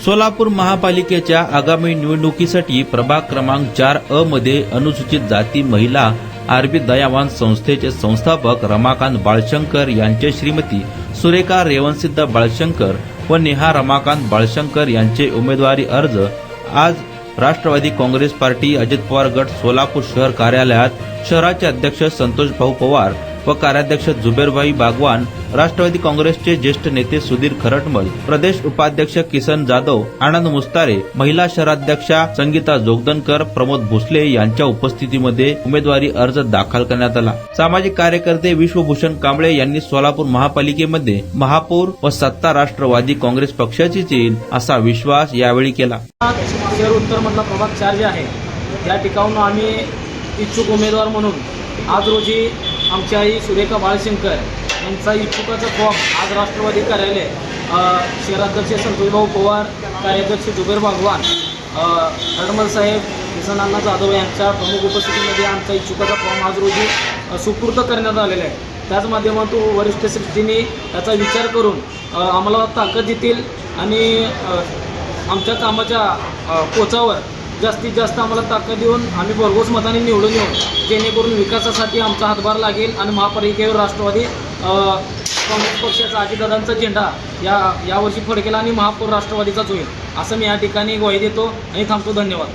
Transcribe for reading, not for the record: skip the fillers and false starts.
सोलापूर महापालिकेच्या आगामी निवडणुकीसाठी प्रभाग क्रमांक 4A मध्ये अनुसूचित जाती महिला आरबी दयावान संस्थेचे संस्थापक रमाकांत बाळशंकर यांचे श्रीमती सुरेखा रेवणसिद्ध बाळशंकर व नेहा रमाकांत बाळशंकर यांचे उमेदवारी अर्ज आज राष्ट्रवादी काँग्रेस पार्टी अजित पवार गट सोलापूर शहर कार्यालयात शहराचे अध्यक्ष संतोष भाऊ पवार व कार्याध्यक्ष जुबेरभाई बागवान, राष्ट्रवादी काँग्रेसचे ज्येष्ठ नेते सुधीर खरटमल, प्रदेश उपाध्यक्ष किसन जाधव, आनंद मुस्तारे, महिला शहराध्यक्षा संगीता जोगदनकर, प्रमोद भोसले यांच्या उपस्थितीमध्ये उमेदवारी अर्ज दाखल करण्यात आला। सामाजिक कार्यकर्ते विश्वभूषण कांबळे यांनी सोलापूर महापालिकेमध्ये महापौर व सत्ता राष्ट्रवादी काँग्रेस पक्षाचीच येईल असा विश्वास यावेळी केला। शहर उत्तर मधला प्रभाग 4 जे आहे त्या ठिकाणून आम्ही इच्छुक उमेदवार म्हणून आज रोजी आमची आई सुरेखा बाळशंकर यांचा इच्छुकाचा फॉर्म आज राष्ट्रवादी कार्यालय शहराध्यक्ष संतोषभाऊ पवार, कार्याध्यक्ष जुबेर बागवान, खरटमल साहेब, किसन जाधव यांच्या प्रमुख उपस्थितीमध्ये आमचा इच्छुकाचा फॉर्म आज रोजी सुपूर्द करण्यात आलेला आहे। त्याच माध्यमातून वरिष्ठ श्रेष्ठींनी त्याचा विचार करून आम्हाला ताकद देतील आणि आमच्या कामाच्या पोचावर जास्तीत जास्त आम्हाला ताकद देऊन आम्ही भरघोस मताने निवडून येऊ, जेणेकरून विकासासाठी आमचा हातभार लागेल आणि महापालिकेवर राष्ट्रवादी काँग्रेस पक्षाचा अजितदादांचा झेंडा यावर्षी फडकेला आणि महापौर राष्ट्रवादीचाच होईल असं मी या ठिकाणी ग्वाही देतो आणि थांबतो। धन्यवाद।